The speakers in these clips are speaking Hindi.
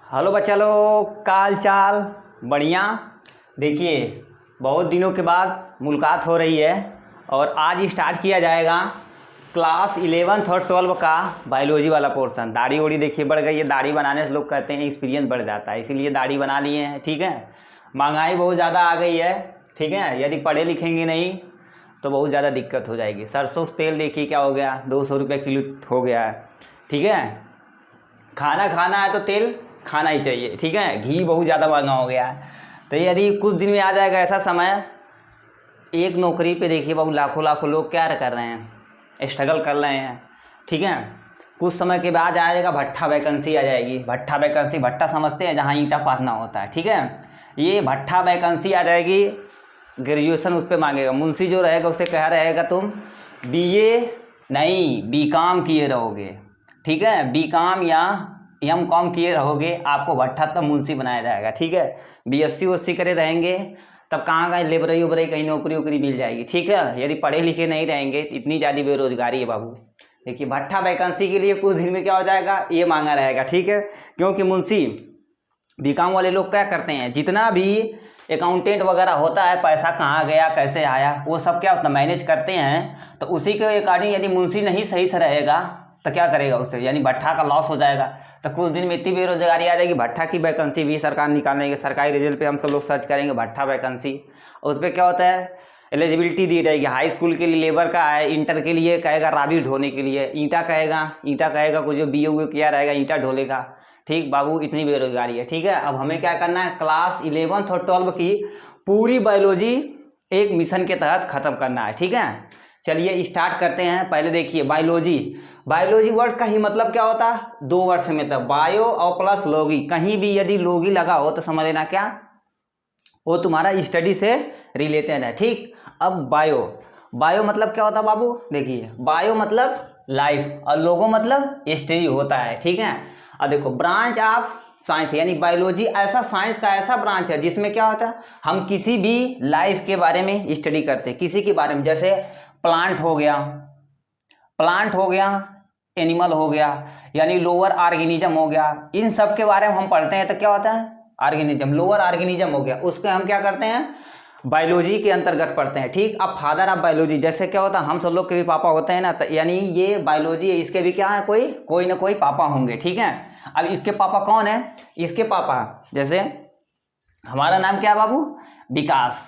हेलो बच्चा लोग, काल चाल बढ़िया। देखिए, बहुत दिनों के बाद मुलाकात हो रही है और आज स्टार्ट किया जाएगा क्लास 11th और 12 का बायोलॉजी वाला पोर्शन। दाढ़ी ओढ़ी देखिए बढ़ गई है। दाढ़ी बनाने से लोग कहते हैं एक्सपीरियंस बढ़ जाता है, इसीलिए दाढ़ी बना लिए हैं। ठीक है, महंगाई बहुत ज़्यादा आ गई है। ठीक है, यदि पढ़े लिखेंगे नहीं तो बहुत ज़्यादा दिक्कत हो जाएगी। सरसों तेल देखिए क्या हो गया, 200 रुपये किलो हो गया है। ठीक है, खाना खाना है तो तेल खाना ही चाहिए। ठीक है, घी बहुत ज़्यादा महंगा हो गया है। तो यदि कुछ दिन में आ जाएगा ऐसा समय, एक नौकरी पे देखिए बाबू लाखों लाखों लोग क्या कर रहे हैं, स्ट्रगल कर रहे हैं। ठीक है, कुछ समय के बाद आ जाएगा भट्ठा वैकेंसी आ जाएगी। भट्ठा वैकेंसी, भट्ठा समझते हैं जहाँ ईंटा पाथना होता है। ठीक है, ये भट्ठा वैकेंसी आ जाएगी। ग्रेजुएशन उस पर मांगेगा। मुंशी जो रहेगा उससे कह रहेगा तुम बीए नहीं बीकॉम किए रहोगे। ठीक है, बीकॉम या एमकॉम किए रहोगे, आपको भट्ठा तब मुंशी बनाया जाएगा। ठीक है, बीएससी ओएससी करे रहेंगे तब कहाँ कहीं लेबरई उबरई कहीं नौकरी वोकरी मिल जाएगी। ठीक है, यदि पढ़े लिखे नहीं रहेंगे इतनी ज़्यादा बेरोजगारी है बाबू। देखिए, भट्ठा वैकेंसी के लिए कुछ दिन में क्या हो जाएगा, ये मांगा रहेगा। ठीक है, क्योंकि मुंशी बीकॉम वाले लोग क्या करते हैं, जितना भी अकाउंटेंट वगैरह होता है, पैसा कहाँ गया कैसे आया वो सब क्या होता मैनेज करते हैं। तो उसी के अकॉर्डिंग यदि मुंशी नहीं सही से रहेगा तो क्या करेगा उससे, यानी भट्ठा का लॉस हो जाएगा। तो कुछ दिन में इतनी बेरोजगारी आ जाएगी, भट्ठा की वैकेंसी भी सरकार निकालने के सरकारी रिजल्ट पे हम सब लोग सर्च करेंगे भट्ठा वैकेंसी। और उस पर क्या होता है, एलिजिबिलिटी दी रहेगी। हाई स्कूल के लिए लेबर का है, इंटर के लिए कहेगा राबी ढोने के लिए, ईंटा कहेगा कुछ जो बी ए किया रहेगा ईंटा ढोलेगा। ठीक बाबू, इतनी बेरोजगारी है। ठीक है, अब हमें क्या करना है, क्लास 11th और 12 की पूरी बायोलॉजी एक मिशन के तहत ख़त्म करना है। ठीक है, चलिए स्टार्ट करते हैं। पहले देखिए बायोलॉजी वर्ड का ही मतलब क्या होता है, 2 वर्ड से मतलब बायो और प्लस लॉगी। कहीं भी यदि लॉगी लगा हो तो समझ लेना क्या वो तुम्हारा स्टडी से रिलेटेड है। ठीक, अब बायो मतलब क्या होता है बाबू, देखिए बायो मतलब लाइफ और लोगो मतलब स्टडी होता है। ठीक है, अब देखो ब्रांच ऑफ साइंस यानी बायोलॉजी ऐसा साइंस का ऐसा ब्रांच है जिसमें क्या होता है, हम किसी भी लाइफ के बारे में स्टडी करते हैं, किसी के बारे में। जैसे प्लांट हो गया, एनिमल हो गया, यानी लोअर ऑर्गेनिज्म हो गया। इन सब के बारे में हम पढ़ते हैं तो क्या होता है, ऑर्गेनिज्म। लोअर ऑर्गेनिज्म हो गया, उसके हम क्या करते हैं, बायोलॉजी के अंतर्गत पढ़ते हैं। ठीक, अब फादर ऑफ बायोलॉजी जैसे क्या होता है, हम सब लोग के भी पापा होते हैं ना, तो यानी ये बायोलॉजी है, इसके भी क्या है, कोई ना कोई पापा होंगे। ठीक है, अब इसके पापा कौन है, इसके पापा जैसे हमारा नाम क्या है बाबू, विकास।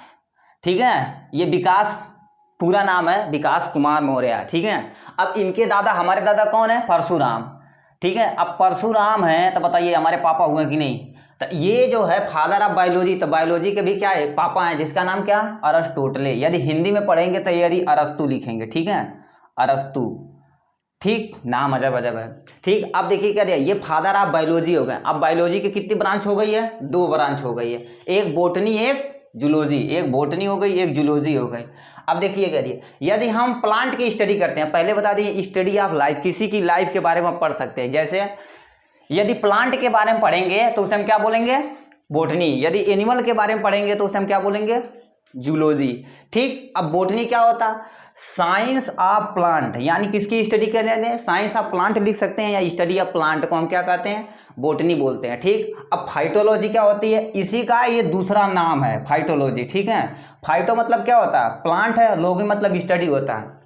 ठीक है, ये विकास पूरा नाम है विकास कुमार मौर्य। ठीक है, अब इनके दादा, हमारे दादा कौन है, परशुराम। ठीक है, अब परशुराम है तो बताइए हमारे पापा हुए कि नहीं। तो ये जो है फादर ऑफ बायोलॉजी, तो बायोलॉजी के भी क्या है, पापा हैं, जिसका नाम क्या, अरस्टोटले। यदि हिंदी में पढ़ेंगे तो यदि अरस्तु लिखेंगे। ठीक है, अरस्तु। ठीक, नाम अजब अजब है। ठीक, अब देखिए क्या दिया, ये फादर ऑफ बायोलॉजी हो गए। अब बायोलॉजी की कितनी ब्रांच हो गई है, 2 ब्रांच हो गई है, एक बोटनी एक जूलॉजी। एक बोटनी हो गई, एक जूलॉजी हो गई। अब देखिए करिए, यदि हम प्लांट की स्टडी करते हैं, पहले बता दिए स्टडी ऑफ लाइफ, किसी की लाइफ के बारे में पढ़ सकते हैं। जैसे यदि प्लांट के बारे में पढ़ेंगे तो उसे हम क्या बोलेंगे, बोटनी। यदि एनिमल के बारे में पढ़ेंगे तो उसे हम क्या बोलेंगे, जूलॉजी। ठीक, अब बोटनी क्या होता, साइंस ऑफ प्लांट, यानी किसकी स्टडी कर रहे हैं, साइंस ऑफ प्लांट लिख सकते हैं, या स्टडी ऑफ प्लांट को हम क्या कहते हैं, बोटनी बोलते हैं। ठीक, अब फाइटोलॉजी क्या होती है, इसी का ये दूसरा नाम है फाइटोलॉजी। ठीक है, फाइटो मतलब क्या होता है, प्लांट है, लॉगी मतलब स्टडी होता है।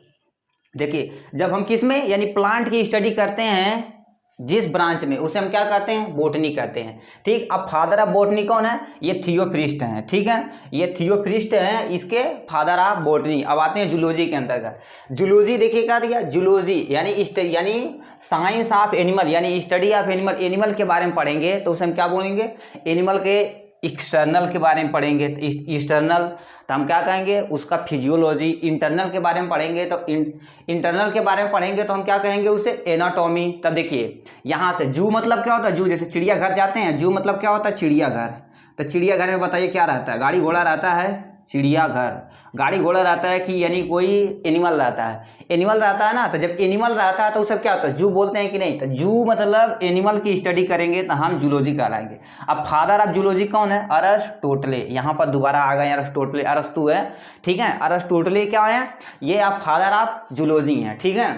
देखिए, जब हम किस में यानी प्लांट की स्टडी करते हैं जिस ब्रांच में, उसे हम क्या कहते हैं, बोटनी कहते हैं। ठीक, अब फादर ऑफ बोटनी कौन है, ये थियोफ्रिस्ट हैं। ठीक है, ये थियोफ्रिस्ट हैं, इसके फादर ऑफ बोटनी। अब आते हैं जूलॉजी के अंतर्गत। जूलॉजी देखिए क्या दिया, जूलॉजी यानी साइंस ऑफ एनिमल, यानी स्टडी ऑफ एनिमल। एनिमल के बारे में पढ़ेंगे तो उसे हम क्या बोलेंगे, एनिमल के एक्सटर्नल के बारे में पढ़ेंगे तो एक्सटर्नल, तो हम क्या कहेंगे उसका फिजियोलॉजी। इंटरनल के बारे में पढ़ेंगे तो इंटरनल के बारे में पढ़ेंगे तो हम क्या कहेंगे उसे, एनाटॉमी। तब देखिए यहाँ से जू मतलब क्या होता है, जू जैसे चिड़ियाघर जाते हैं, जू मतलब क्या होता है, चिड़ियाघर। तो चिड़ियाघर में बताइए क्या रहता है, गाड़ी घोड़ा रहता है, चिड़ियाघर गाड़ी घोड़ा रहता है कि यानी कोई एनिमल रहता है, एनिमल रहता है ना। तो जब एनिमल रहता है तो उसे क्या होता है, जू बोलते हैं कि नहीं। तो जू मतलब एनिमल की स्टडी करेंगे तो हम जूलॉजी कहलाएंगे। अब फादर ऑफ जूलॉजी कौन है, अरस्टोटले। यहाँ पर दोबारा आ गए अरस्टोटले, अरस्तु है। ठीक है, अरस्टोटले क्या है, ये आप फादर ऑफ जूलॉजी हैं। ठीक है,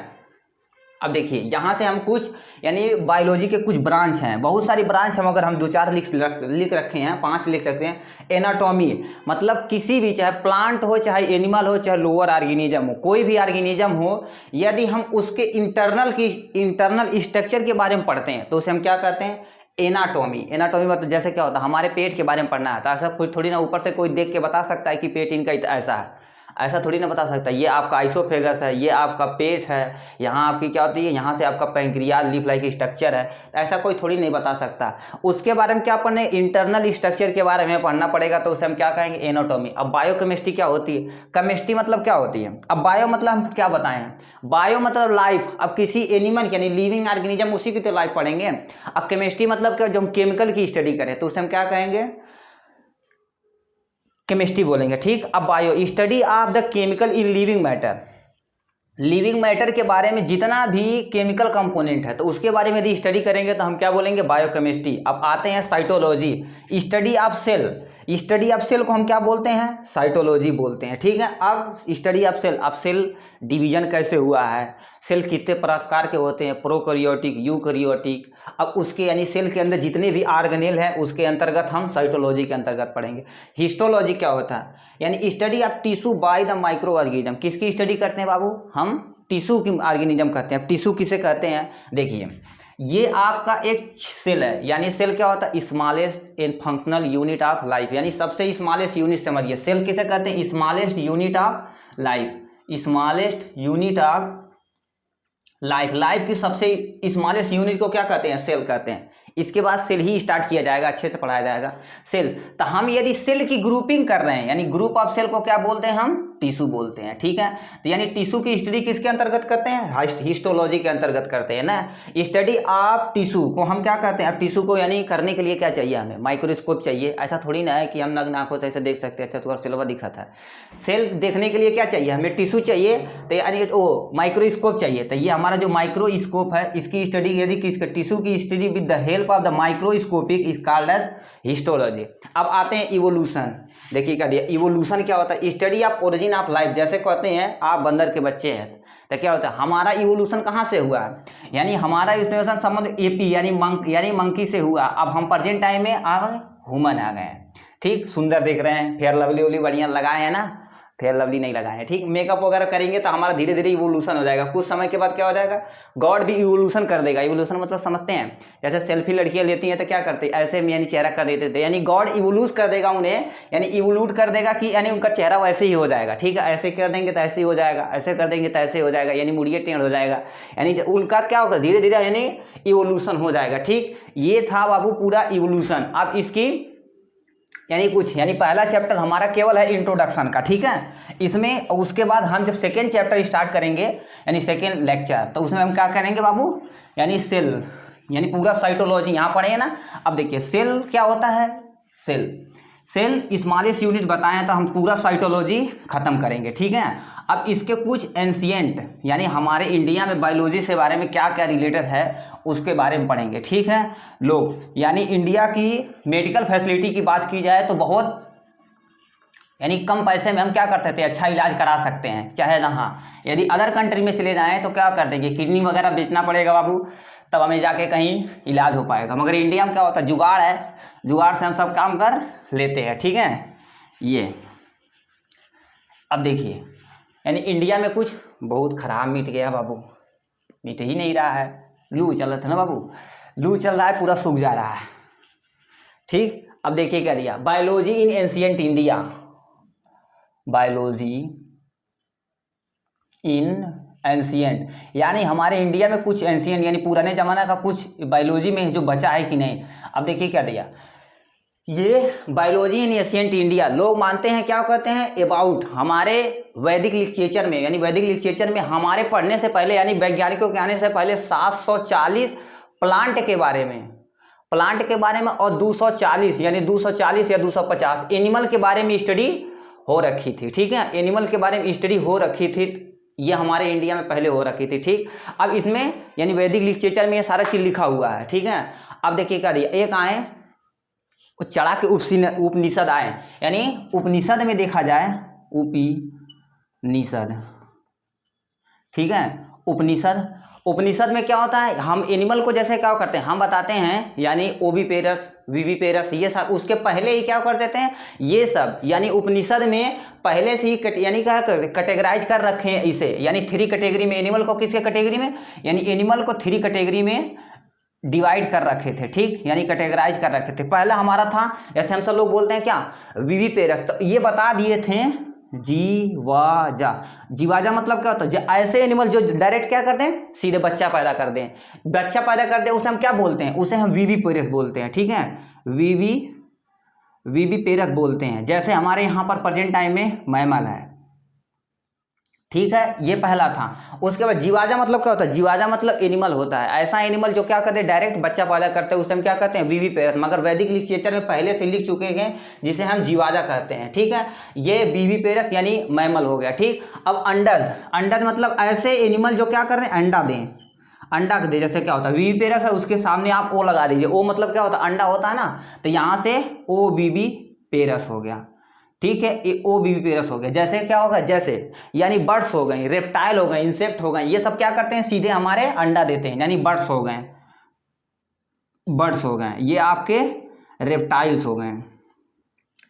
अब देखिए यहाँ से हम कुछ यानी बायोलॉजी के कुछ ब्रांच हैं, बहुत सारी ब्रांच हम अगर हम 2-4 लिख रखे हैं, 5 लिख रखते हैं। एनाटॉमी मतलब किसी भी, चाहे प्लांट हो, चाहे एनिमल हो, चाहे लोअर ऑर्गेनिज्म हो, कोई भी ऑर्गेनिज्म हो, यदि हम उसके इंटरनल स्ट्रक्चर के बारे में पढ़ते हैं तो उसे हम क्या कहते हैं? एनाटॉमी। एनाटॉमी मतलब जैसे क्या होता है, हमारे पेट के बारे में पढ़ना है तो ऐसा कोई थोड़ी ना ऊपर से कोई देख के बता सकता है कि पेट इनका ऐसा है, ऐसा थोड़ी ना बता सकता। ये आपका आइसोफेगस है, ये आपका पेट है, यहाँ आपकी क्या होती है, यहाँ से आपका पैंक्रियाज लीफ लाइक स्ट्रक्चर है, ऐसा कोई थोड़ी नहीं बता सकता। उसके बारे में क्या पढ़ने? इंटरनल स्ट्रक्चर के बारे में पढ़ना पड़ेगा, तो उसे हम क्या कहेंगे? एनाटॉमी। अब बायोकेमिस्ट्री क्या होती है? केमिस्ट्री मतलब क्या होती है? अब बायो मतलब हम क्या बताएं? बायो मतलब लाइफ। अब किसी एनिमल यानी लिविंग ऑर्गेनिज्म, उसी की तो लाइफ पढ़ेंगे। अब केमिस्ट्री मतलब क्या? जो हम केमिकल की स्टडी करें तो उसे हम क्या कहेंगे? केमिस्ट्री बोलेंगे, ठीक। अब bio study of the chemical in living matter. Living matter के बारे में जितना भी केमिकल कंपोनेंट है तो उसके बारे में यदि स्टडी करेंगे तो हम क्या बोलेंगे? बायोकेमिस्ट्री। अब आते हैं cytology, study of cell. Study of cell को हम क्या बोलते हैं? साइटोलॉजी बोलते हैं, ठीक है। अब स्टडी ऑफ सेल, अब सेल डिवीजन कैसे हुआ है, सेल कितने प्रकार के होते हैं, प्रोकैरियोटिक, यूकैरियोटिक। अब उसके यानी सेल के अंदर जितने भी ऑर्गेनेल हैं उसके अंतर्गत हम साइटोलॉजी के अंतर्गत पढ़ेंगे। हिस्टोलॉजी क्या होता है? यानी study of tissue by the micro organism. किसकी स्टडी करते हैं बाबू? हम टिश्यू की ऑर्गेनिज्म कहते हैं। टिश्यू किसे कहते हैं? देखिए ये आपका एक सेल है, यानी सेल क्या होता है? Smallest in functional unit of life, यानी सबसे स्मॉलेस्ट यूनिट समझिए। सेल किसे कहते हैं? Smallest unit of life. Smallest unit of life की सबसे स्मॉलेस्ट यूनिट को क्या कहते हैं? सेल कहते हैं। इसके बाद सेल ही स्टार्ट किया जाएगा, अच्छे से पढ़ाया जाएगा सेल। तो हम यदि सेल की ग्रुपिंग कर रहे हैं यानी ग्रुप ऑफ सेल को क्या बोलते हैं? हम टिश्यू बोलते हैं, ठीक है। तो यानी टिश्यू की स्टडी किसके अंतर्गत करते हैं? हिस्टोलॉजी के अंतर्गत करते हैं ना। स्टडी ऑफ टिश्यू को हम क्या कहते हैं? अब टिश्यू को यानी करने के लिए क्या चाहिए हमें? माइक्रोस्कोप चाहिए। ऐसा थोड़ी ना है कि हम नग्न आंखों से ऐसे देख सकते हैं। अच्छा तो सेलवा दिखा था, सेल देखने के लिए क्या चाहिए हमें? टिश्यू चाहिए, तो यानी माइक्रोस्कोप चाहिए। तो ये हमारा जो माइक्रोस्कोप है इसकी स्टडी यदि किसके? टिश्यू की study with the help of the microscopic is called as histology. अब आते हैं इवोल्यूशन। देखिए क्या दिया, इवोल्यूशन क्या होता है? Study of origin of life. जैसे कहते हैं आप बंदर के बच्चे हैं तो क्या होता है? हमारा इवोल्यूशन कहाँ से हुआ? यानी हमारा इवोल्यूशन संबंध एपी यानी मंकी से हुआ। अब हम प्रेजेंट टाइम में ह्यूमन आ गए, ठीक। सुंदर दिख रहे हैं, फेयर लवली वली बढ़िया लगाए हैं ना, फेयर लवली नहीं लगाए हैं, ठीक। मेकअप वगैरह करेंगे तो हमारा धीरे धीरे इवोल्यूशन हो जाएगा। कुछ समय के बाद क्या हो जाएगा? गॉड भी इवोल्यूशन कर देगा। इवोल्यूशन मतलब समझते हैं? जैसे सेल्फी लड़कियां लेती हैं तो क्या करते हैं? ऐसे में यानी चेहरा कर देते थे, यानी गॉड इवोल्यूट कर देगा उन्हें, यानी इवोल्यूट कर देगा कि यानी उनका चेहरा वैसे ही हो जाएगा, ठीक है। ऐसे कर देंगे तो ऐसे ही हो जाएगा, ऐसे कर देंगे तो ऐसे हो जाएगा, यानी मुड़िए टेढ़ हो जाएगा, यानी उनका क्या होगा? धीरे धीरे यानी इवोल्यूशन हो जाएगा, ठीक। ये था बाबू पूरा इवोल्यूशन। अब इसकी यानी कुछ यानी पहला चैप्टर हमारा केवल है इंट्रोडक्शन का, ठीक है। इसमें उसके बाद हम जब सेकेंड चैप्टर स्टार्ट करेंगे यानी सेकेंड लेक्चर, तो उसमें हम क्या करेंगे बाबू? यानी सेल यानी पूरा साइटोलॉजी यहाँ पढ़े ना। अब देखिए सेल क्या होता है? सेल स्मॉलेस्ट यूनिट बताएं तो हम पूरा साइटोलॉजी खत्म करेंगे, ठीक है। अब इसके कुछ एंशिएंट यानी हमारे इंडिया में बायोलॉजी से बारे में क्या क्या रिलेटेड है उसके बारे में पढ़ेंगे, ठीक है। लोग यानी इंडिया की मेडिकल फैसिलिटी की बात की जाए तो बहुत यानी कम पैसे में हम क्या कर सकते हैं? अच्छा इलाज करा सकते हैं। चाहे जहाँ यदि अदर कंट्री में चले जाएँ तो क्या कर देंगे? किडनी वगैरह बेचना पड़ेगा बाबू, तब हमें जाके कहीं इलाज हो पाएगा। मगर इंडिया में क्या होता है? जुगाड़ है, जुगाड़ से हम सब काम कर लेते हैं, ठीक है। ये अब देखिए यानी इंडिया में कुछ बहुत खराब मिट गया बाबू, मिट ही नहीं रहा है। लू चल रहा था ना बाबू, लू चल रहा है, पूरा सूख जा रहा है, ठीक। अब देखिए क्या दिया, बायोलॉजी इन एंशिएंट इंडिया, बायोलॉजी इन एंशिएंट यानी हमारे इंडिया में कुछ एंशिएंट यानी पुराने जमाना का कुछ बायोलॉजी में जो बचा है कि नहीं। अब देखिए क्या दिया, ये बायोलॉजी इन एंशिएंट इंडिया लोग मानते हैं, क्या कहते हैं? अबाउट हमारे वैदिक लिटरेचर में, यानी वैदिक लिटरेचर में हमारे पढ़ने से पहले यानी वैज्ञानिकों के आने से पहले 740 प्लांट के बारे में और 240 यानी 240 या 250 एनिमल के बारे में स्टडी हो रखी थी, ठीक है। एनिमल के बारे में स्टडी हो रखी थी, ये हमारे इंडिया में पहले हो रखी थी, ठीक। अब इसमें यानी वैदिक लिटरेचर में ये सारा चीज लिखा हुआ है, ठीक है। अब देखिए क्या दिया, एक आए चढ़ा के उपनिषद आए, यानी उपनिषद में देखा जाए उपनिषद, ठीक है। उपनिषद में क्या होता है, हम एनिमल को जैसे क्या करते हैं, हम बताते हैं यानी ओविपेरस विविपेरस ये सब, उसके पहले ही क्या कर देते हैं ये सब, यानी उपनिषद में पहले से ही यानी क्या कैटेगराइज कर रखे हैं इसे, यानी 3 कैटेगरी में। एनिमल को किसके कैटेगरी में, यानी एनिमल को 3 कैटेगरी में डिवाइड कर रखे थे, ठीक, यानी कैटेगराइज कर रखे थे। पहला हमारा था, जैसे हम सब लोग बोलते हैं क्या, विविपेरस, तो ये बता दिए थे जीवाजा। जीवाजा मतलब क्या होता है, ऐसे एनिमल जो डायरेक्ट क्या करते हैं, सीधे बच्चा पैदा कर दें, बच्चा पैदा कर दें, उसे हम क्या बोलते हैं, उसे हम विविपेरस बोलते हैं, ठीक है, विविपेरस बोलते हैं। जैसे हमारे यहाँ पर प्रेजेंट टाइम में मैमल है, ठीक है, ये पहला था। उसके बाद जीवाजा मतलब क्या होता है, जीवाजा मतलब एनिमल होता है, ऐसा एनिमल जो क्या करते हैं डायरेक्ट बच्चा पैदा करते हैं, उसे हम क्या कहते हैं विविपेरस, मगर वैदिक लिटरेचर में पहले से लिख चुके हैं जिसे हम जीवाजा कहते हैं, ठीक है। ये विविपेरस यानी मैमल हो गया, ठीक। अब अंडज, अंडज मतलब ऐसे एनिमल जो क्या कर रहे हैं अंडा दें, अंडा दे, जैसे क्या होता है विविपेरस है, उसके सामने आप ओ लगा दीजिए, ओ मतलब क्या होता है अंडा होता है ना, तो यहाँ से ओ विविपेरस हो गया, ठीक है, ये ओ विविपेरस हो गया। जैसे क्या होगा, जैसे यानी बर्ड्स हो गए, रेप्टाइल हो गए, इंसेक्ट हो गए, ये सब क्या करते हैं सीधे हमारे अंडा देते हैं, यानी बर्ड्स हो गए, बर्ड्स हो गए, ये आपके रेप्टाइल्स हो गए,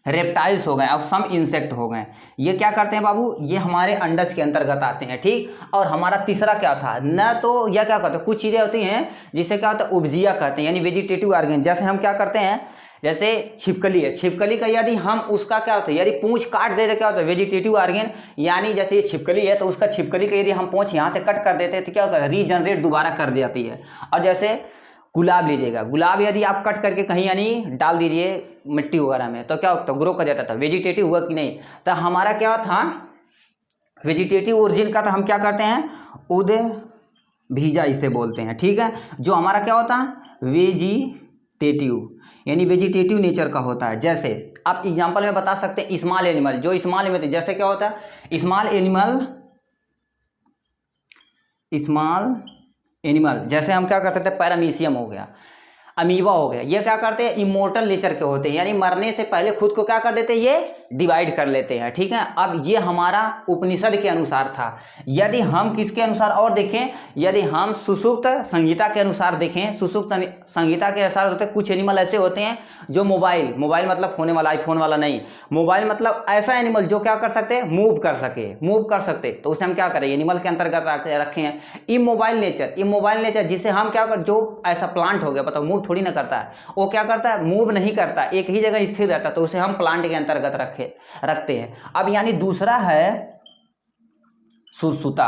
रेप्टाइल्स हो गए, और सम इंसेक्ट हो गए, ये क्या करते हैं बाबू, ये हमारे अंडज के अंतर्गत आते हैं, ठीक। और हमारा तीसरा क्या था, न तो यह क्या कहते हैं, कुछ चीज़ें होती हैं जिसे क्या होता है उपजिया कहते हैं, यानी वेजिटेटिव ऑर्गेन। जैसे हम क्या करते हैं, जैसे छिपकली है, छिपकली का यदि हम उसका क्या होता है, यदि पूंछ काट देते क्या होता है वेजिटेटिव ऑर्गेन, यानी जैसे ये छिपकली है तो उसका छिपकली का यदि हम पूंछ यहाँ से कट कर देते हैं तो क्या होता है रीजनरेट दोबारा कर जाती है। और जैसे गुलाब लीजिएगा, गुलाब यदि आप कट करके कहीं यानी डाल दीजिए मिट्टी वगैरह में तो क्या होता है ग्रो कर जाता था, वेजिटेटिव हुआ कि नहीं। तो हमारा क्या था वेजिटेटिव ओरिजिन का, तो हम क्या करते हैं उदय भीजा इसे बोलते हैं, ठीक है। जो हमारा क्या होता है वेजिटेटिव, यानी वेजिटेटिव नेचर का होता है। जैसे आप एग्जांपल में बता सकते हैं स्मॉल एनिमल, जो स्मॉल एनिमल जैसे क्या होता है स्मॉल एनिमल, स्मॉल एनिमल जैसे हम क्या कर सकते हैं पैरामीशियम हो गया, अमीबा हो गया, ये क्या करते हैं इमोर्टल नेचर के होते हैं, यानी मरने से पहले खुद को क्या कर देते हैं ये डिवाइड कर लेते हैं, ठीक है। अब ये हमारा उपनिषद के अनुसार था। यदि हम किसके अनुसार और देखें, यदि हम सुसुप्त संहिता के अनुसार देखें, सुसुप्त संहिता के अनुसार होते हैं कुछ एनिमल ऐसे होते हैं जो मोबाइल मतलब होने वाला आईफोन वाला नहीं, मोबाइल मतलब ऐसा एनिमल जो क्या कर सकते हैं मूव कर सकते, तो उसे हम क्या करें एनिमल के अंतर्गत रखे हैं। इमोबाइल नेचर जिसे हम क्या कर, जो ऐसा प्लांट हो गया बताओ मूव थोड़ी ना करता है, वो क्या करता है मूव नहीं करता, एक ही जगह स्थिर रहता है, तो उसे हम प्लांट के अंतर्गत रखते हैं। अब यानी दूसरा है सुश्रुता,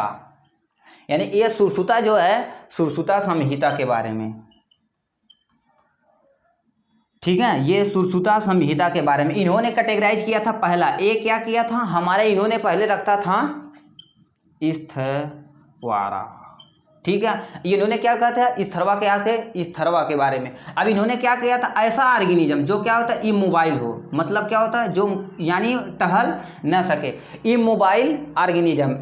यानी ये सुश्रुता जो है सुश्रुता संहिता के बारे में, ठीक है, ये सुश्रुता संहिता के बारे में इन्होंने कैटेगराइज किया था। पहला एक क्या किया था हमारे, इन्होंने पहले रखता था स्थवारा, ठीक है, इन्होंने क्या कहा था स्थरवा के आके स्थरवा के बारे में। अब इन्होंने क्या किया था ऐसा ऑर्गेनिज्म जो क्या होता है इमोबाइल हो, मतलब क्या होता है जो यानी टहल न सके, इमोबाइल ऑर्गेनिज्म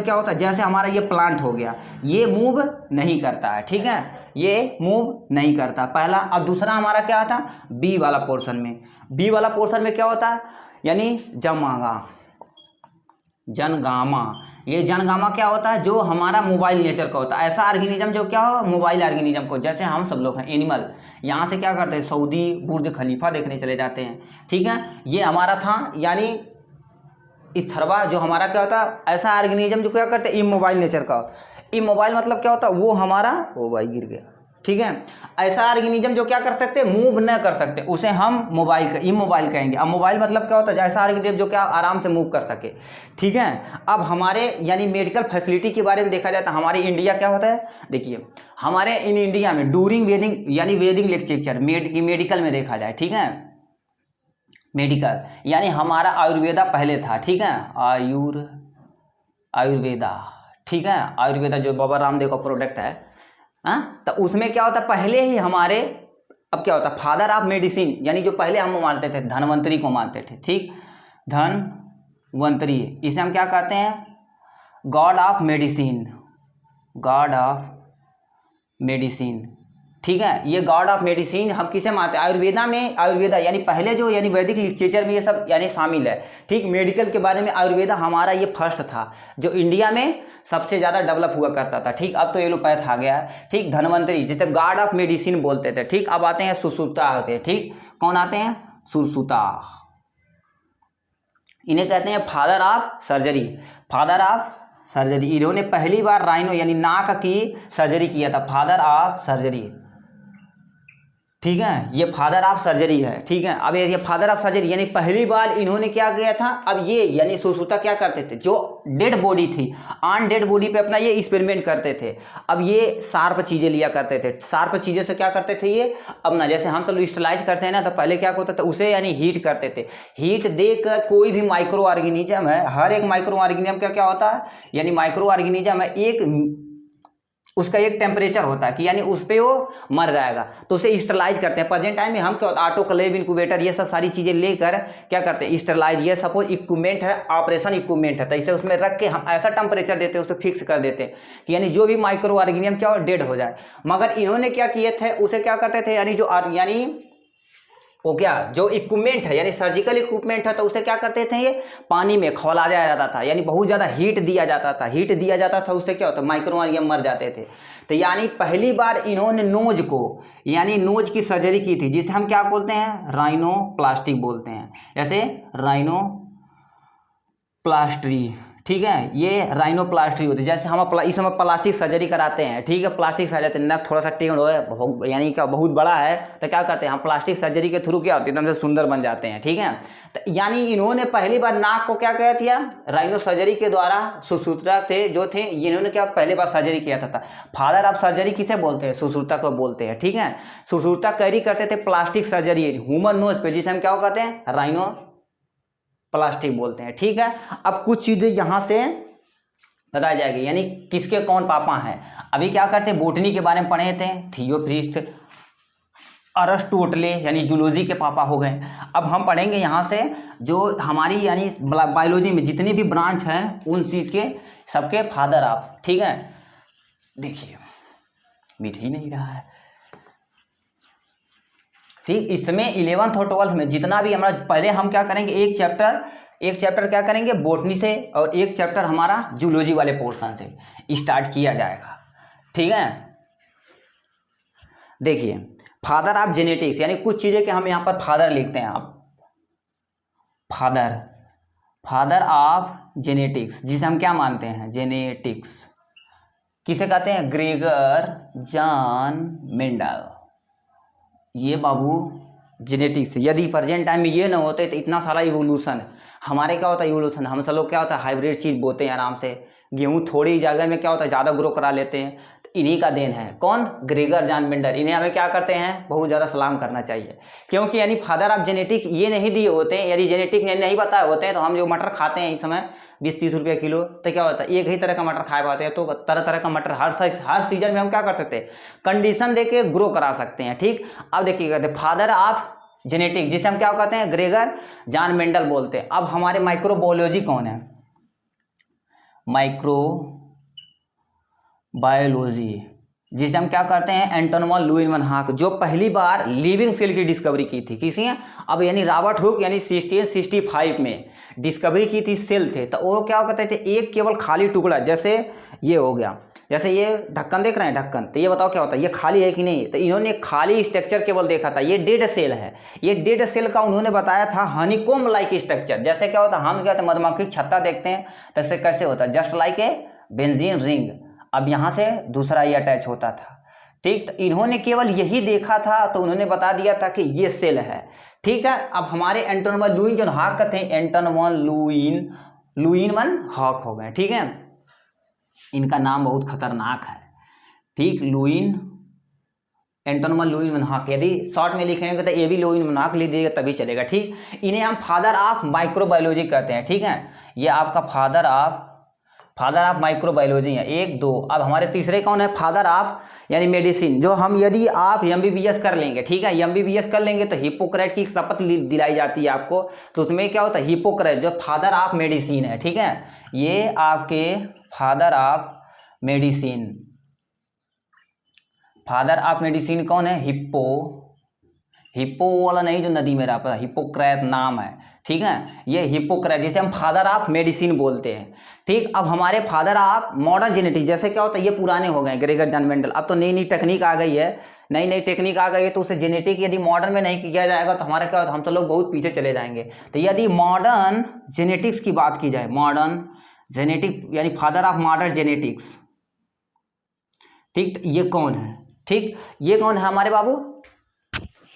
क्या होता है, जैसे हमारा ये प्लांट हो गया ये मूव नहीं करता है, ठीक है, ये मूव नहीं करता पहला। और दूसरा हमारा क्या था बी वाला पोर्शन में क्या होता है यानी जनगामा, ये जनगामा क्या होता है जो हमारा मोबाइल नेचर का होता है, ऐसा ऑर्गेनिज्म जो क्या हो मोबाइल ऑर्गेनिज्म को, जैसे हम सब लोग हैं एनिमल यहाँ से क्या करते हैं सऊदी बुर्ज खलीफा देखने चले जाते हैं, ठीक है, ये हमारा था। यानी स्थरवा जो हमारा क्या होता है ऐसा ऑर्गेनिज्म जो क्या करते हैं इमोबाइल नेचर का, इमोबाइल मतलब क्या होता है वो हमारा ओ भाई गिर गया, ठीक है, ऐसा ऑर्गेनिज्म जो क्या कर सकते मूव न कर सकते उसे हम इमोबाइल कहेंगे। अब मोबाइल मतलब क्या होता है ऐसा ऑर्गेनिज्म जो क्या आराम से मूव कर सके, ठीक है। अब हमारे यानी मेडिकल फैसिलिटी के बारे में देखा जाए तो हमारे इंडिया क्या होता है, देखिए हमारे इन इंडिया में डूरिंग वेदिंग यानी वेदिंग लेक्चर मेडिकल में देखा जाए, ठीक है, मेडिकल यानी हमारा आयुर्वेदा पहले था, ठीक है, आयुर्वेदा, ठीक है, आयुर्वेदा जो बाबा रामदेव का प्रोडक्ट है, हाँ, तो उसमें क्या होता है पहले ही हमारे, अब क्या होता है फादर ऑफ मेडिसिन, यानी जो पहले हम मानते थे धन्वंतरी को मानते थे, ठीक, धन्वंतरी, इसे हम क्या कहते हैं गॉड ऑफ मेडिसिन, ठीक है। ये गॉड ऑफ मेडिसिन हम किसे मानते हैं? आयुर्वेदा में, आयुर्वेदा यानी पहले जो यानी वैदिक लिटरेचर में ये सब यानी शामिल है। ठीक, मेडिकल के बारे में आयुर्वेदा हमारा ये फर्स्ट था जो इंडिया में सबसे ज़्यादा डेवलप हुआ करता था। ठीक, अब तो एलोपैथ आ गया है। ठीक, धन्वंतरी जिसे गॉड ऑफ मेडिसिन बोलते थे। ठीक, अब आते हैं सुश्रुता आते हैं। ठीक, कौन आते हैं? सुश्रुता। इन्हें कहते हैं father of surgery, father of surgery. इन्होंने पहली बार राइनो यानी नाक की सर्जरी किया था, फादर ऑफ सर्जरी। ठीक है, ये फादर ऑफ सर्जरी है। ठीक है, अब ये फादर ऑफ सर्जरी यानी पहली बार इन्होंने क्या किया था। अब ये यानी सुश्रुता क्या करते थे, जो डेड बॉडी थी, ऑन डेड बॉडी पे अपना ये एक्सपेरिमेंट करते थे। अब ये शार्प चीज़ें लिया करते थे। शार्प चीज़ों से क्या करते थे ये, अब ना जैसे हम सब स्टरलाइज करते हैं ना, तो पहले क्या होता था उसे यानी हीट करते थे। हीट देकर कोई भी माइक्रो ऑर्गेनिज्म है, हर एक माइक्रो ऑर्गेनिज्म का क्या होता है, यानी माइक्रो ऑर्गेनिज्म है एक, उसका एक टेम्परेचर होता है कि यानी उस पर वो मर जाएगा, तो उसे स्टरलाइज करते हैं। प्रेजेंट टाइम में हम क्या होता है, ऑटोक्लेव, इनक्यूबेटर, ये सब सारी चीज़ें लेकर क्या करते हैं, स्टरलाइज। ये सपोज इक्विपमेंट है, ऑपरेशन इक्विपमेंट है, तो इसे उसमें रख के हम ऐसा टेम्परेचर देते हैं, उस पर फिक्स कर देते हैं कि यानी जो भी माइक्रो ऑर्गेनिज्म क्या हो, डेड हो जाए। मगर इन्होंने क्या किए थे, उसे क्या करते थे, यानी जो यानी वो क्या जो इक्विपमेंट है यानी सर्जिकल इक्विपमेंट है, तो उसे क्या करते थे, ये पानी में खौला जाता था, यानी बहुत ज़्यादा हीट दिया जाता था। हीट दिया जाता था, उससे क्या होता, माइक्रो ऑर्गेनिज्म मर जाते थे। तो यानी पहली बार इन्होंने नोज को यानी नोज की सर्जरी की थी, जिसे हम क्या बोलते हैं, राइनोप्लास्टिक बोलते हैं। जैसे राइनोप्लास्टी, ठीक है, ये राइनोप्लास्टी होती है। जैसे हम इस समय प्लास्टिक सर्जरी कराते हैं। ठीक है, प्लास्टिक सर्जरी नक थोड़ा सा टेढ़ हो यानी क्या बहुत बड़ा है, तो क्या करते हैं हम प्लास्टिक सर्जरी के थ्रू क्या होती है, एकदम से सुंदर बन जाते हैं। ठीक है, तो यानी इन्होंने पहली बार नाक को क्या किया था, राइनो सर्जरी के द्वारा सुश्रुता थे जो थे, इन्होंने क्या पहली बार सर्जरी किया था। फादर ऑफ सर्जरी किसे बोलते हैं, सुश्रुता को बोलते हैं। ठीक है, सुश्रुता कैरी करते थे प्लास्टिक सर्जरी ह्यूमन नोज पे, जिसे हम क्या कहते हैं, राइनो प्लास्टिक बोलते हैं। ठीक है, अब कुछ चीज़ें यहाँ से बताई जाएगी, यानी किसके कौन पापा हैं। अभी क्या करते हैं, बोटनी के बारे में पढ़े थे, थियोफ्रिस्ट, अरिस्टोटले यानी जूलॉजी के पापा हो गए। अब हम पढ़ेंगे यहाँ से जो हमारी यानी बायोलॉजी में जितनी भी ब्रांच हैं उन चीज़ के सबके फादर आप। ठीक है, देखिए मिट ही नहीं रहा है। ठीक, इसमें 11th और 12th में जितना भी हमारा, पहले हम क्या करेंगे, एक चैप्टर क्या करेंगे बॉटनी से, और एक चैप्टर हमारा जूलॉजी वाले पोर्शन से स्टार्ट किया जाएगा। ठीक है, देखिए फादर ऑफ जेनेटिक्स यानी कुछ चीज़ें के हम यहाँ पर फादर लिखते हैं, आप फादर ऑफ जेनेटिक्स, जिसे हम क्या मानते हैं, जेनेटिक्स किसे कहते हैं, ग्रेगर जॉन मेंडल। ये बाबू जेनेटिक्स, यदि प्रेजेंट टाइम में ये ना होते तो इतना सारा इवोल्यूशन, हमारे क्या होता है इवोल्यूशन, हम सब लोग क्या होता है हाइब्रिड चीज़ बोते हैं आराम से, गेहूँ थोड़ी जगह में क्या होता है ज़्यादा ग्रो करा लेते हैं, तो इन्हीं का देन है। कौन, ग्रेगर जॉन मेंडल। इन्हें हमें क्या करते हैं, बहुत ज़्यादा सलाम करना चाहिए, क्योंकि यानी फादर ऑफ जेनेटिक्स ये नहीं दिए होते हैं, यदि जेनेटिक नहीं बताए होते हैं तो हम जो मटर खाते हैं इस समय 20-30 रुपये किलो, तो क्या होता है एक ही तरह का मटर खाए पाते हैं, तो तरह तरह का मटर हर सीजन में हम क्या कर सकते हैं, कंडीशन दे के ग्रो करा सकते हैं। ठीक, अब देखिए कहते हैं फादर ऑफ जेनेटिक, जिसे हम क्या कहते हैं, ग्रेगर जॉन मेंडल बोलते हैं। अब हमारे माइक्रोबायोलॉजी कौन है, माइक्रोबायोलॉजी जिसे हम क्या करते हैं, एंटन वॉन ल्यूइनवन-हाक, जो पहली बार लिविंग सेल की डिस्कवरी की थी। किसी ने, अब यानी रॉबर्ट हुक यानी 1665 में डिस्कवरी की थी, सेल थे, तो वो क्या कहते थे, एक केवल खाली टुकड़ा, जैसे ये हो गया, जैसे ये ढक्कन देख रहे हैं, ढक्कन, तो ये बताओ क्या होता है, ये खाली है कि नहीं, तो इन्होंने खाली स्ट्रक्चर केवल देखा था, ये डेड सेल है। ये डेड सेल का उन्होंने बताया था हनीकॉम्ब लाइक स्ट्रक्चर, जैसे क्या होता है, हम क्या होता है मधुमक्खी छत्ता देखते हैं, तैसे कैसे होता है, just like a benzene ring, अब यहाँ से दूसरा ये अटैच होता था। ठीक, तो इन्होंने केवल यही देखा था, तो उन्होंने बता दिया था कि ये सेल है। ठीक है, अब हमारे एंटन वॉन ल्यूइनवन-हाक का थे, एंटन वॉन ल्यूइनवन-हाक हो गए। ठीक है, इनका नाम बहुत खतरनाक है। ठीक, एंटन वॉन ल्यूइनवन-हाक, यदि शॉर्ट में लिखेंगे तो ये भी ल्यूइनवन-हाक लिख दीजिएगा तभी चलेगा। ठीक, इन्हें हम फादर ऑफ माइक्रोबायोलॉजी कहते हैं। ठीक है, ये आपका फादर ऑफ माइक्रोबायोलॉजी है, 1 2। अब हमारे तीसरे कौन है, फादर ऑफ यानी मेडिसिन, जो हम यदि आप MBBS कर लेंगे, ठीक है, MBBS कर लेंगे तो हिप्पोक्रेट की शपथ दिलाई जाती है आपको, तो उसमें क्या होता है, हिप्पोक्रेट जो फादर ऑफ मेडिसिन है। ठीक है, ये आपके father of medicine, father of medicine कौन है? हिप्पो, हिप्पो वाला नहीं जो नदी में रहता, हिप्पोक्रेट नाम है, ठीक है, ये हिप्पोक्रेट जिसे हम फादर ऑफ मेडिसिन बोलते हैं, ठीक। अब हमारे फादर ऑफ मॉडर्न जेनेटिक्स, जैसे क्या होता है, ये पुराने हो गए ग्रेगर जॉन मेंडल, अब तो नई नई टेक्निक आ गई है, नई नई टेक्निक आ गई है, तो उसे जेनेटिक यदि मॉडर्न में नहीं किया जाएगा तो हमारा क्या होता है, हम तो लोग बहुत पीछे चले जाएंगे। तो यदि मॉडर्न जेनेटिक्स की बात की जाए, मॉडर्न जेनेटिक यानी फादर ऑफ मॉडर्न जेनेटिक्स, ठीक, तो ये कौन है? ठीक, ये कौन है हमारे बाबू?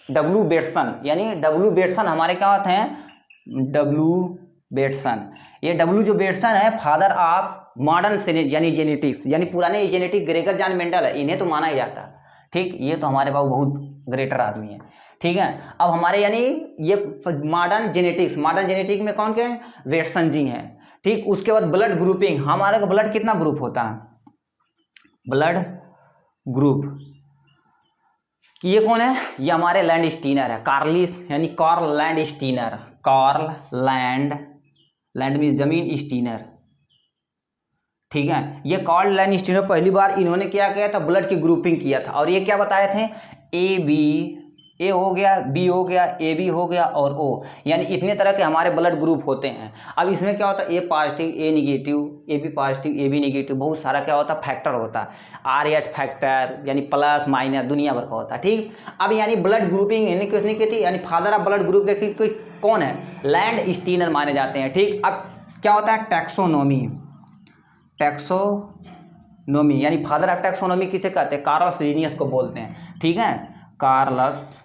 डब्ल्यू बेटसन, यानी डब्ल्यू बेटसन हमारे क्या होते हैं? W Bateson. ये डब्ल्यू जो बेटसन है फादर ऑफ मॉडर्न यानी जेनेटिक्स, यानी पुराने जेनेटिक ग्रेगर जॉन मेंडल है, इन्हें तो माना ही जाता है, ठीक। ये तो हमारे बाबू बहुत ग्रेटर आदमी है, ठीक है। अब हमारे यानी ये मॉडर्न जेनेटिक्स में कौन के? बेटसन जी हैं, ठीक। उसके बाद ब्लड ग्रुपिंग, हमारे का ब्लड कितना ग्रुप होता है? ब्लड ग्रुप, ये कौन है? ये हमारे लैंड स्टीनर है, कार्लिस यानी Karl Landsteiner, Karl land में जमीन, स्टीनर, ठीक है। ये कार्ल लैंड स्टीनर पहली बार इन्होंने क्या किया था? ब्लड की ग्रुपिंग किया था, और ये क्या बताए थे? ए बी, ए हो गया, बी हो गया, ए बी हो गया और ओ, यानी इतने तरह के हमारे ब्लड ग्रुप होते हैं। अब इसमें क्या होता है? A positive, A negative, A B positive, A B negative, बहुत सारा क्या होता है? फैक्टर होता है, आर एच फैक्टर, यानी प्लस माइनस दुनिया भर का होता है, ठीक। अब यानी ब्लड ग्रुपिंग यानी किसने की थी? यानी फादर ऑफ ब्लड ग्रुप के कोई कौन है? लैंड स्टीनर माने जाते हैं, ठीक। अब क्या होता है? टैक्सोनोमी, टैक्सोनोमी यानी फादर ऑफ टैक्सोनोमी किसे कहते हैं? कार्लस लीनियस को बोलते हैं, ठीक है, कार्लस,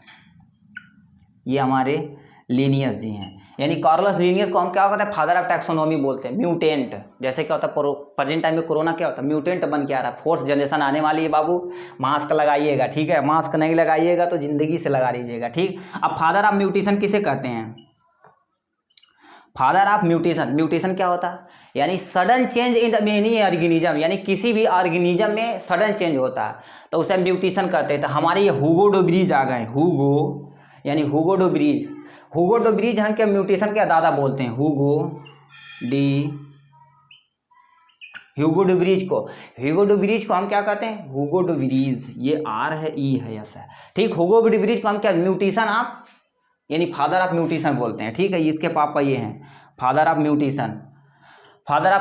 ये हमारे लीनियस जी हैं, यानी कार्लस लीनियस को हम क्या कहते हैं? फादर ऑफ टैक्सोनोमी बोलते हैं। म्यूटेंट, जैसे क्या होता है प्रेजेंट टाइम में कोरोना क्या होता है? म्यूटेंट बन के आ रहा है, फोर्थ जनरेशन आने वाली है बाबू, मास्क लगाइएगा, ठीक है, मास्क नहीं लगाइएगा तो जिंदगी से लगा लीजिएगा, ठीक। अब फादर ऑफ म्यूटेशन किसे कहते हैं? फादर ऑफ म्यूटेशन क्या होता है? यानी sudden change in the many organism, यानी किसी भी ऑर्गेनिज्म में सडन चेंज होता है तो उसे म्यूटेशन कहते हैं। तो हमारे ये हुगो डुब्रीज आ गए, हुगो यानी हुगो डुब्रीज हम क्या म्यूटेशन के दादा बोलते हैं? हुगो डुब्रीज को हम क्या कहते हैं? हुगो डुब्रीज, ये आर है, ई है, यस है, ठीक। हुगो डुब्रीज को हम क्या? म्यूटेशन ऑफ यानी फादर ऑफ म्यूटेशन बोलते हैं, ठीक है। इसके पापा ये हैं फादर ऑफ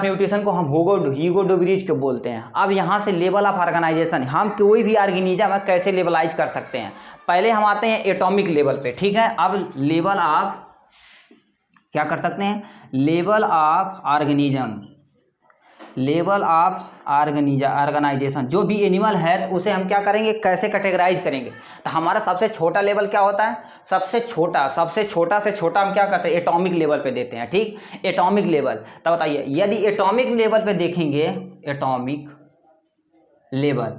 म्यूटेशन को हम ह्यूगो डुब्रीज को बोलते हैं। अब यहाँ से लेवल ऑफ ऑर्गेनाइजेशन, हम कोई भी ऑर्गेनिज्म है कैसे लेवलाइज कर सकते हैं? पहले हम आते हैं एटॉमिक लेवल पे, ठीक है। अब लेवल ऑफ क्या कर सकते हैं? लेवल ऑफ ऑर्गेनाइजेशन, जो भी एनिमल है तो उसे हम क्या करेंगे? कैसे कैटेगराइज करेंगे? तो हमारा सबसे छोटा लेवल क्या होता है? सबसे छोटा से छोटा हम क्या करते हैं? एटॉमिक लेवल पे देते हैं, ठीक, एटॉमिक लेवल। तो बताइए यदि एटॉमिक लेवल पे देखेंगे, एटॉमिक लेवल,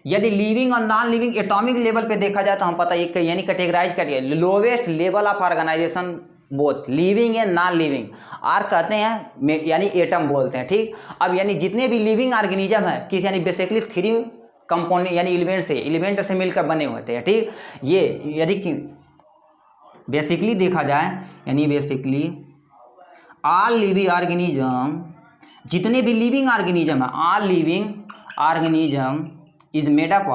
यदि लिविंग और नॉन लिविंग एटॉमिक लेवल पे देखा जाए तो हम पता है यानी कैटेगराइज करिए, lowest level of organization both living and non living are कहते हैं, यानी एटम बोलते हैं, ठीक। अब यानी जितने भी लिविंग ऑर्गेनिज्म है किस यानी बेसिकली 3 कंपोनेंट यानी एलिमेंट से मिलकर बने होते हैं, ठीक। ये यदि बेसिकली देखा जाए यानी बेसिकली ऑल लिविंग ऑर्गेनिज्म, जितने भी लिविंग ऑर्गेनिज्म है, all living organism is made up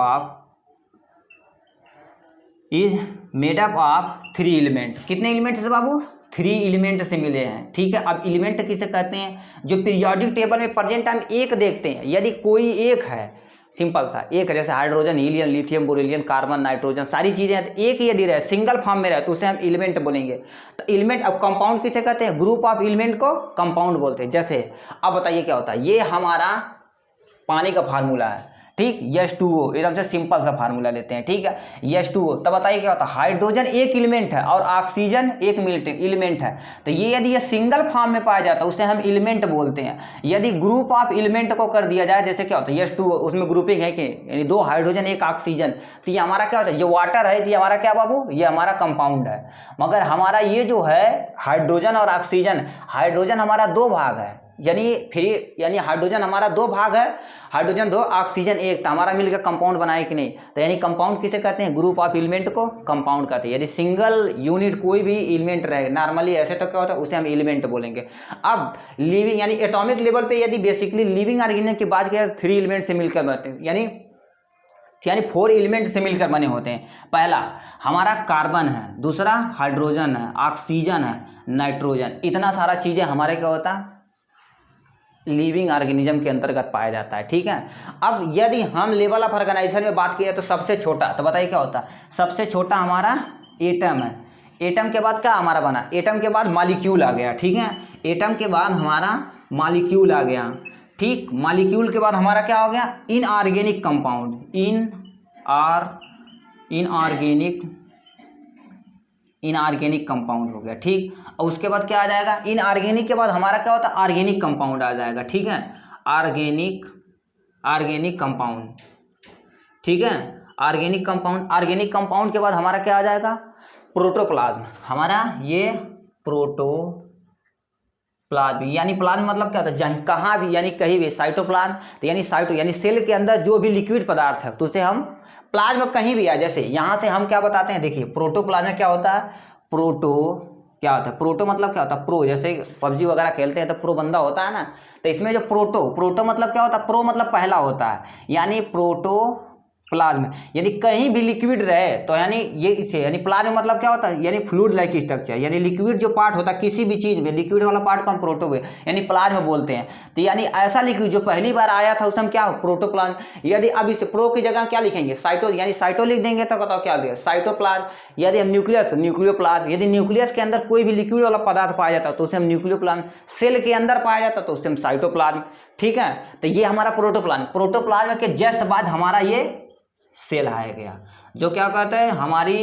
of 3 element. कितने एलिमेंट से बाबू? 3 एलिमेंट से मिले हैं, ठीक है। अब एलिमेंट किसे कहते हैं? जो पीरियोडिक टेबल में प्रेजेंट टाइम एक देखते हैं, यदि कोई एक है, सिंपल सा एक है, जैसे hydrogen, helium, lithium, beryllium, carbon, nitrogen, सारी चीजें हैं, तो एक यदि रहे सिंगल फॉर्म में रहे तो उसे हम एलिमेंट बोलेंगे। तो एलिमेंट, अब कंपाउंड किसे कहते हैं? ग्रुप ऑफ एलिमेंट को कंपाउंड बोलते हैं। जैसे अब बताइए क्या होता है? ये हमारा पानी का फार्मूला है, ठीक, H2O, एकदम से सिंपल सा फार्मूला लेते हैं, ठीक है, H2O। तब बताइए क्या होता है? हाइड्रोजन एक एलिमेंट है और ऑक्सीजन एक एलिमेंट है, तो ये यदि ये सिंगल फॉर्म में पाया जाता है उसे हम एलिमेंट बोलते हैं। यदि ग्रुप ऑफ एलिमेंट को कर दिया जाए, जैसे क्या होता है? H2O, उसमें ग्रुपिंग है कि यानी 2 हाइड्रोजन 1 ऑक्सीजन, तो ये हमारा क्या होता है? जो वाटर है ये हमारा क्या बाबू? ये हमारा कंपाउंड है। मगर हमारा ये जो है हाइड्रोजन और ऑक्सीजन, हाइड्रोजन हमारा 2 भाग है, यानी हाइड्रोजन हमारा 2 भाग है, हाइड्रोजन 2 ऑक्सीजन 1, तो हमारा मिलकर कंपाउंड बनाए कि नहीं? तो यानी कंपाउंड किसे कहते हैं? ग्रुप ऑफ एलिमेंट को कंपाउंड कहते हैं। यदि सिंगल यूनिट कोई भी एलिमेंट रहे, नॉर्मली ऐसे तो क्या होता है? उसे हम एलिमेंट बोलेंगे। अब लिविंग यानी एटॉमिक लेवल पे यदि बेसिकली लिविंग ऑर्गेनिज्म की बात किया 3 एलिमेंट से मिलकर बनते हैं, यानी यानी 4 एलिमेंट से मिलकर बने होते हैं। पहला हमारा कार्बन है, दूसरा हाइड्रोजन है, ऑक्सीजन है, नाइट्रोजन, इतना सारा चीज़ें हमारे क्या होता है लिविंग ऑर्गेनिज्म के अंतर्गत पाया जाता है। ठीक है, अब यदि हम लेवल ऑफ ऑर्गेनाइजेशन में बात करें तो सबसे छोटा, तो बताइए क्या होता है, सबसे छोटा हमारा एटम है। एटम के बाद क्या हमारा बना, एटम के बाद मॉलिक्यूल आ गया। ठीक है, एटम के बाद हमारा मॉलिक्यूल आ गया। ठीक, मॉलिक्यूल के बाद हमारा क्या हो गया, इनऑर्गेनिक कंपाउंड, इनऑर्गेनिक कंपाउंड हो गया। ठीक, और उसके बाद क्या आ जाएगा, इनऑर्गेनिक के बाद हमारा क्या होता है ऑर्गेनिक कंपाउंड आ जाएगा। ठीक है, ऑर्गेनिक कंपाउंड। ठीक है, ऑर्गेनिक कंपाउंड के बाद हमारा क्या आ जाएगा प्रोटोप्लाज्म। हमारा ये प्लाज्म, यानी प्लाज्म मतलब क्या होता है जहाँ कहाँ भी यानी कहीं भी, साइटोप्लाज्म तो यानी यानी सेल के अंदर जो भी लिक्विड पदार्थ है तो उसे हम प्लाज्म कहीं भी आ, जैसे यहाँ से हम क्या बताते हैं, देखिए प्रोटोप्लाज्म में क्या होता है, क्या होता है प्रोटो मतलब क्या होता है प्रो, जैसे पबजी वगैरह खेलते हैं तो प्रो बंदा होता है ना, तो इसमें जो प्रोटो मतलब क्या होता है, प्रो मतलब पहला होता है, यानी प्रोटोप्लाज्म। यदि कहीं भी लिक्विड रहे तो यानी ये इसे यानी प्लाज्म मतलब क्या होता है, यानी फ्लूइड लाइक स्ट्रक्चर, यानी लिक्विड जो पार्ट होता है किसी भी चीज़ में, लिक्विड वाला पार्ट को हम प्रोटो यानी प्लाज्म बोलते हैं। तो यानी ऐसा लिक्विड जो पहली बार आया था उसे हम क्या प्रोटोप्लाज्म। यदि अब इस प्रो की जगह क्या लिखेंगे साइटो, यानी साइटो लिख देंगे तो बताओ क्या लिखेंगे साइटोप्लाज्म। यदि हम न्यूक्लियोप्लाज्म, यदि न्यूक्लियस के अंदर कोई भी लिक्विड वाला पदार्थ पाया जाता है तो उसे हम न्यूक्लियोप्लाज्म, सेल के अंदर पाया जाता है तो उसे हम साइटोप्लाज्म। ठीक है, तो ये हमारा प्रोटोप्लाज्म के जस्ट बाद हमारा ये सेल आया गया, जो क्या कहते हैं हमारी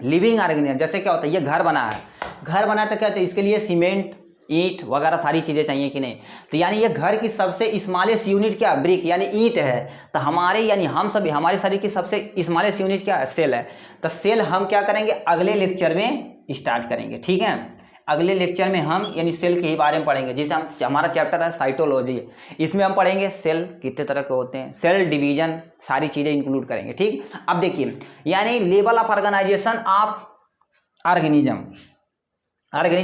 लिविंग ऑर्गेनिज्म। जैसे क्या होता है, ये घर बना है, घर बना तो क्या होता है, इसके लिए सीमेंट, ईंट वगैरह सारी चीज़ें चाहिए कि नहीं, तो यानी ये घर की सबसे स्मॉलेस्ट यूनिट क्या, ब्रिक यानी ईंट है। तो हमारे यानी हम सभी हमारे शरीर की सबसे स्मॉलेस्ट यूनिट क्या है, सेल है। तो सेल हम क्या करेंगे अगले लेक्चर में स्टार्ट करेंगे। ठीक है, अगले लेक्चर में हम यानी सेल के ही बारे में पढ़ेंगे, जिसे हम हमारा चैप्टर है साइटोलॉजी, इसमें हम पढ़ेंगे सेल कितने तरह के होते हैं, सेल डिवीजन सारी चीज़ें इंक्लूड करेंगे। ठीक, अब देखिए यानी level of organization of organism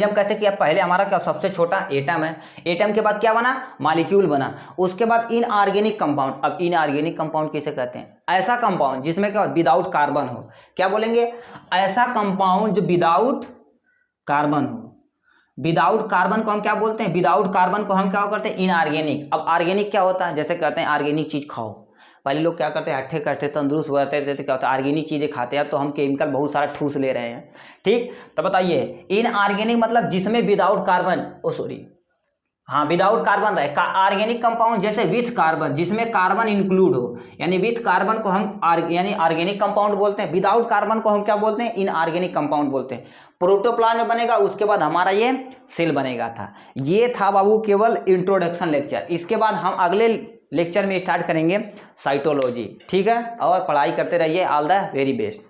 कैसे किया, पहले हमारा क्या सबसे छोटा एटम है, एटम के बाद क्या बना मॉलिक्यूल बना, उसके बाद इनऑर्गेनिक कंपाउंड। अब इनऑर्गेनिक कंपाउंड किसे कहते हैं, ऐसा कंपाउंड जिसमें क्या विदाउट कार्बन हो, क्या बोलेंगे, ऐसा कंपाउंड जो विदाउट कार्बन हो। विदाउट कार्बन को हम क्या बोलते हैं, विदाउट कार्बन को हम क्या करते हैं इनऑर्गेनिक। अब ऑर्गेनिक क्या होता है, जैसे कहते हैं ऑर्गेनिक चीज़ खाओ, पहले लोग क्या करते हैं हट्ठे कट्ठे तंदुरुस्त हो जाते हैं, क्या होता है ऑर्गेनिक चीज़ें खाते हैं तो हम केमिकल बहुत सारा ठूस ले रहे हैं। ठीक, तो बताइए इनऑर्गेनिक मतलब जिसमें विदाउट कार्बन, विदाउट कार्बन रहे, ऑर्गेनिक कंपाउंड जैसे विथ कार्बन, जिसमें कार्बन इंक्लूड हो, यानी विथ कार्बन को हम यानी ऑर्गेनिक कंपाउंड बोलते हैं, विदाउट कार्बन को हम क्या बोलते हैं इनऑर्गेनिक कंपाउंड बोलते हैं। प्रोटोप्लाज्म में बनेगा, उसके बाद हमारा ये सेल बनेगा था। ये था बाबू केवल इंट्रोडक्शन लेक्चर, इसके बाद हम अगले लेक्चर में स्टार्ट करेंगे साइटोलॉजी। ठीक है, और पढ़ाई करते रहिए, ऑल द वेरी बेस्ट।